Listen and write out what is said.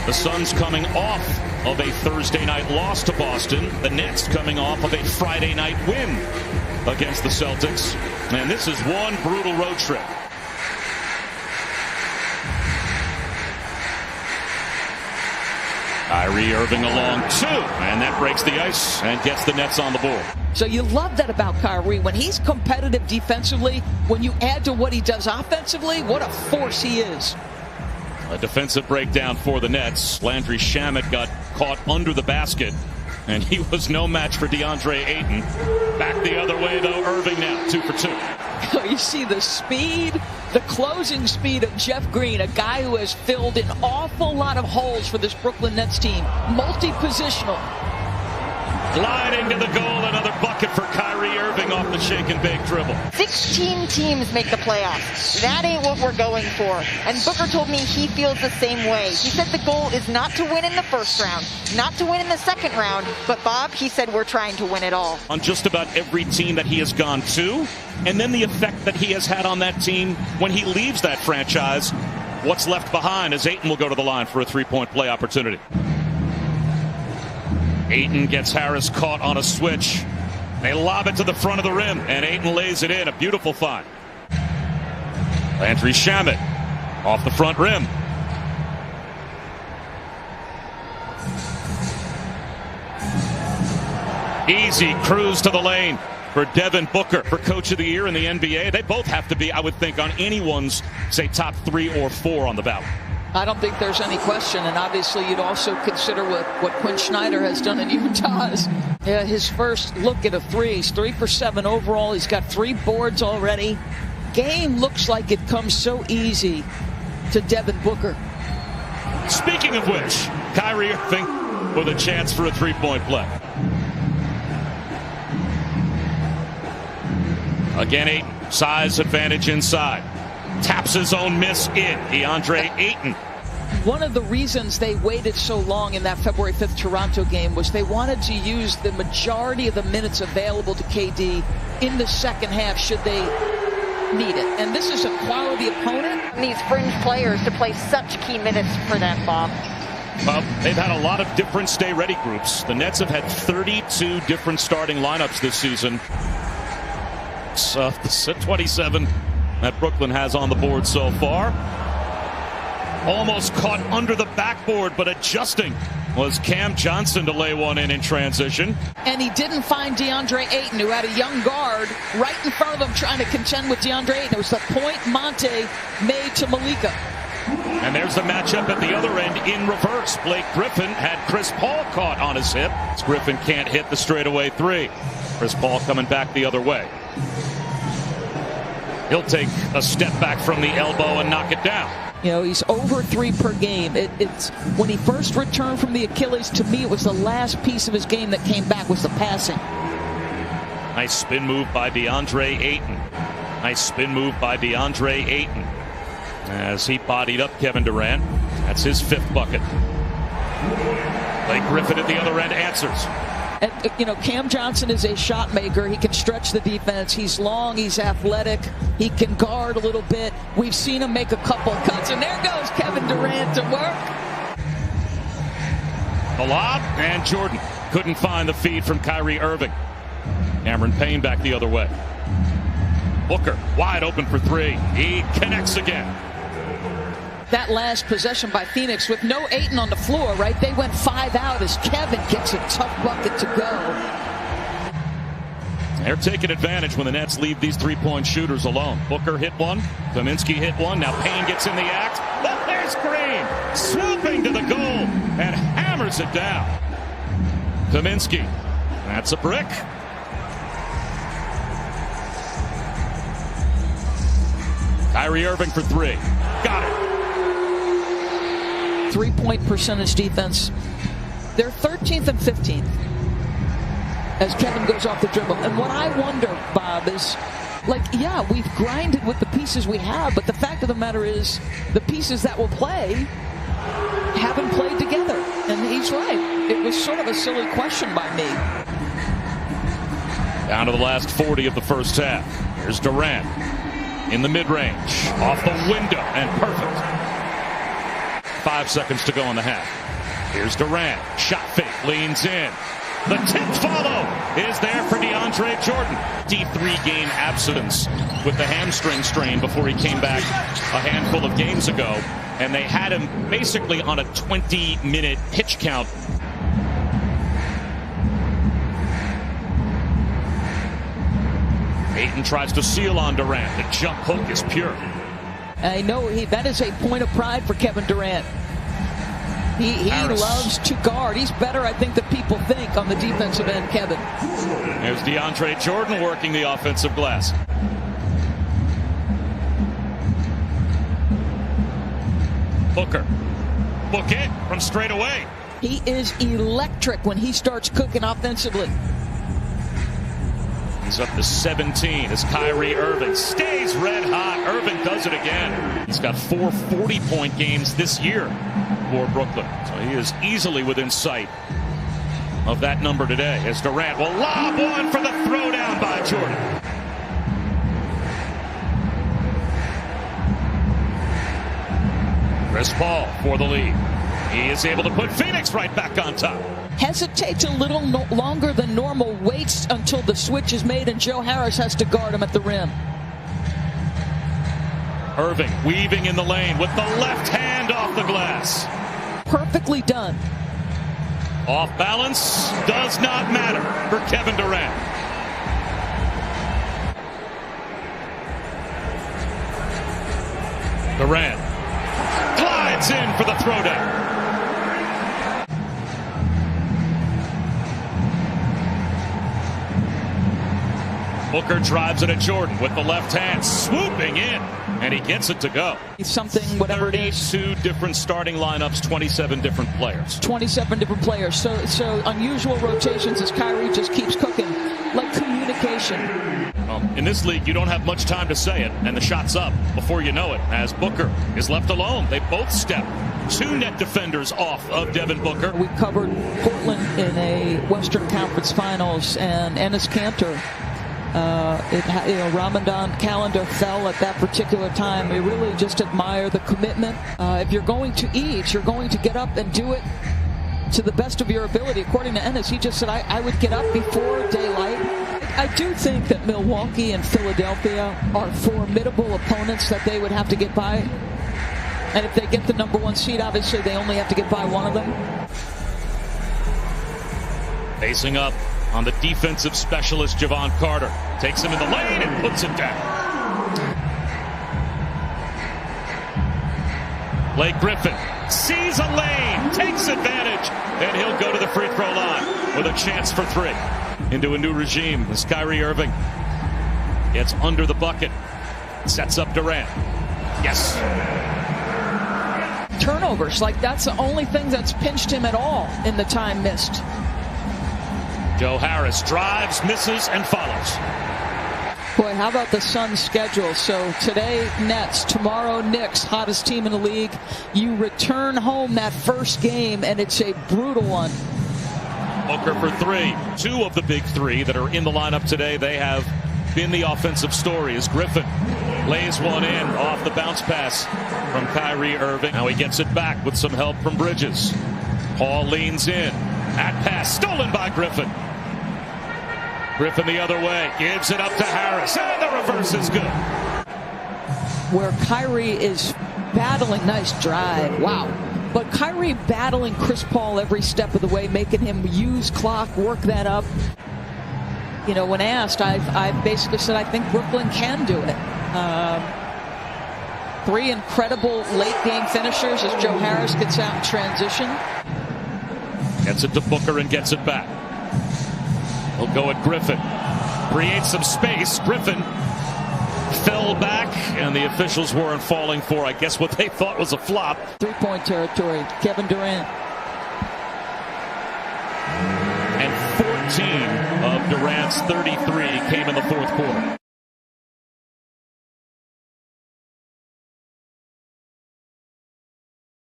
The Suns coming off of a Thursday night loss to Boston. The Nets coming off of a Friday night win against the Celtics. And this is one brutal road trip. Kyrie Irving along two, and that breaks the ice and gets the Nets on the board. So you love that about Kyrie. When he's competitive defensively, when you add to what he does offensively, what a force he is. A defensive breakdown for the Nets. Landry Shamet got caught under the basket, and he was no match for DeAndre Ayton. Back the other way, though. Irving now, 2 for 2. You see the speed, the closing speed of Jeff Green, a guy who has filled an awful lot of holes for this Brooklyn Nets team. Multi-positional. Gliding to the goal, another bucket for Kyrie Irving off the shake and bake dribble. 16 teams make the playoffs. That ain't what we're going for. And Booker told me he feels the same way. He said the goal is not to win in the first round, not to win in the second round, but Bob, he said we're trying to win it all. On just about every team that he has gone to, and then the effect that he has had on that team when he leaves that franchise, what's left behind as Ayton will go to the line for a three-point play opportunity. Ayton gets Harris caught on a switch. They lob it to the front of the rim, and Ayton lays it in. A beautiful find. Landry Shamet off the front rim. Easy cruise to the lane for Devin Booker for Coach of the Year in the NBA. They both have to be, I would think, on anyone's, say, top 3 or 4 on the ballot. I don't think there's any question, and obviously you'd also consider what Quinn Snyder has done in Utah's. Yeah, his first look at a three. He's 3 for 7 overall. He's got 3 boards already. Game looks like it comes so easy to Devin Booker. Speaking of which, Kyrie Irving with a chance for a three-point play. Again, Ayton, size advantage inside. Taps his own miss in. DeAndre Ayton. One of the reasons they waited so long in that February 5th Toronto game was they wanted to use the majority of the minutes available to KD in the second half should they need it. And this is a quality opponent. These fringe players to play such key minutes for them, Bob. Well, they've had a lot of different stay-ready groups. The Nets have had 32 different starting lineups this season. So, 27 that Brooklyn has on the board so far. Almost caught under the backboard, but adjusting was Cam Johnson to lay one in transition. And he didn't find DeAndre Ayton, who had a young guard right in front of him trying to contend with DeAndre Ayton. It was the point Monte made to Malika. And there's the matchup at the other end in reverse. Blake Griffin had Chris Paul caught on his hip. Griffin can't hit the straightaway three. Chris Paul coming back the other way. He'll take a step back from the elbow and knock it down. You know, he's over 3 per game. It's when he first returned from the Achilles, to me, it was the last piece of his game that came back was the passing. Nice spin move by DeAndre Ayton. Nice spin move by DeAndre Ayton as he bodied up Kevin Durant. That's his 5th bucket. Blake Griffin at the other end answers. And, you know, Cam Johnson is a shot maker. He can stretch the defense. He's long. He's athletic. He can guard a little bit. We've seen him make a couple cuts. And there goes Kevin Durant to work. The lob, and Jordan couldn't find the feed from Kyrie Irving. Cameron Payne back the other way. Booker wide open for 3. He connects again. That last possession by Phoenix with no Ayton on the floor, right? They went 5 out as Kevin gets a tough bucket to go. They're taking advantage when the Nets leave these three-point shooters alone. Booker hit one. Kaminsky hit one. Now Payne gets in the act. Oh, there's Green swooping to the goal and hammers it down. Kaminsky. That's a brick. Kyrie Irving for 3. Got it. 3-point percentage defense. They're 13th and 15th as Kevin goes off the dribble. And what I wonder, Bob, is, like, yeah, we've grinded with the pieces we have, but the fact of the matter is the pieces that will play haven't played together. And he's right. It was sort of a silly question by me. Down to the last 40 of the first half. Here's Durant in the mid-range. Off the window and perfect. 5 seconds to go in the half. Here's Durant. Shot fake. Leans in. The tip follow is there for DeAndre Jordan. D3 game absence with the hamstring strain before he came back a handful of games ago. And they had him basically on a 20-minute pitch count. Ayton tries to seal on Durant. The jump hook is pure. I know that is a point of pride for Kevin Durant. He loves to guard. He's better, I think, than people think on the defensive end, Kevin. There's DeAndre Jordan working the offensive glass. Booker. Book it from straight away. He is electric when he starts cooking offensively. He's up to 17 as Kyrie Irving stays red hot. Irving does it again. He's got 4 40-point games this year for Brooklyn. So he is easily within sight of that number today as Durant will lob one for the throwdown by Jordan. Chris Paul for the lead. He is able to put Phoenix right back on top. Hesitates a little longer than normal, waits until the switch is made, and Joe Harris has to guard him at the rim. Irving weaving in the lane with the left hand off the glass. Perfectly done. Off balance does not matter for Kevin Durant. Durant glides in for the throwdown. Booker drives it at Jordan with the left hand, swooping in, and he gets it to go. Something, whatever it is. 32 different starting lineups, 27 different players. 27 different players. So unusual rotations as Kyrie just keeps cooking. Like communication. In this league, you don't have much time to say it, and the shot's up before you know it, as Booker is left alone. They both step. 2 net defenders off of Devin Booker. We covered Portland in a Western Conference Finals, and Enes Kanter. Ramadan calendar fell at that particular time. We really just admire the commitment. If you're going to eat, you're going to get up and do it to the best of your ability. According to Enes, he just said, I would get up before daylight. I do think that Milwaukee and Philadelphia are formidable opponents that they would have to get by. And if they get the #1 seed, obviously they only have to get by one of them. Facing up on the defensive specialist, Javon Carter. Takes him in the lane and puts it down. Blake Griffin sees a lane, takes advantage, and he'll go to the free throw line with a chance for 3. Into a new regime as Kyrie Irving gets under the bucket. Sets up Durant. Yes. Turnovers, like that's the only thing that's pinched him at all in the time missed. Joe Harris drives, misses, and follows. Boy, how about the Suns' schedule? So today, Nets. Tomorrow, Knicks, hottest team in the league. You return home that first game, and it's a brutal one. Booker for 3. 2 of the big 3 that are in the lineup today, they have been the offensive story as Griffin lays one in off the bounce pass from Kyrie Irving. Now he gets it back with some help from Bridges. Paul leans in. That pass stolen by Griffin. Griffin the other way. Gives it up to Harris. And the reverse is good. Where Kyrie is battling, nice drive. Wow. But Kyrie battling Chris Paul every step of the way, making him use clock, work that up. You know, when asked, I basically said I think Brooklyn can do it. 3 incredible late-game finishers as Joe Harris gets out in transition. Gets it to Booker and gets it back. He'll go at Griffin. Creates some space. Griffin fell back, and the officials weren't falling for, I guess, what they thought was a flop. 3-point territory. Kevin Durant. And 14 of Durant's 33 came in the fourth quarter.